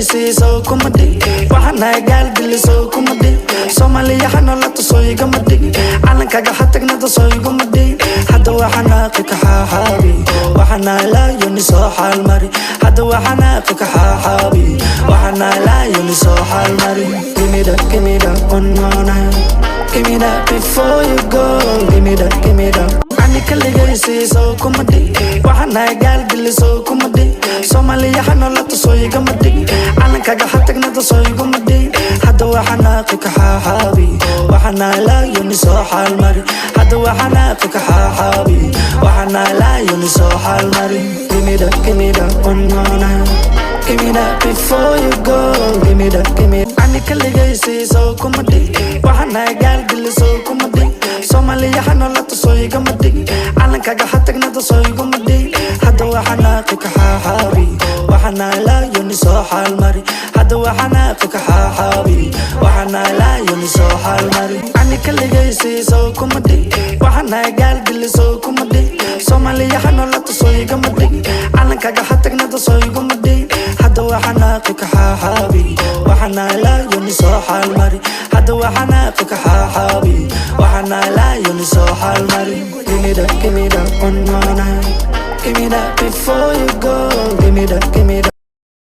kaligaysi soo kuma dhig waxaana gaalgeli soo kuma dhig Soomaaliya xanolata soo igama dhig calankaga xatagnada soo igama dhig hadda waxaana qika xaaxaabi waxaana la yoni soo xaalmari hadda waxaana qika xaaxaabi waxaana la yoni soo xaalmari give me that one more night give me that before you go give me that ani kaligaysi soo kuma dhig waxaana gaalgeli soo kuma dhig Soomaaliya xanolata soo igama dhig calankaga xatagnada soo igama dhig hadda waxaana qika xaaxaabi waxaana la yoni soo xaalmari hadda waxaana qika xaaxaabi waxaana la yoni soo xaalmari give me that one more night give me that before you go give me ani kaligaysi soo kuma dhig waxaana gaalgeli soo kuma dhig Soomaaliya xanolata soo igama dhig calankaga xatagnada soo igama dhig hadda waxaana qika xaaxaabi waxaana la yoni soo xaalmari hadda waxaana qika xaaxaabi waxaana la yoni soo xaalmari ani kaligaysi soo kuma dhig waxaana gaalgeli soo kuma dhig Soomaaliya xanolata soo igama dhig calankaga xatagnada soo igama dhig hadda waxaana qika xaaxaabi waxaana la yoni soo xaalmari hadda waxaana qika xaaxaabi waxaana la yoni soo xaalmari give me that one more night give me that before you go give me that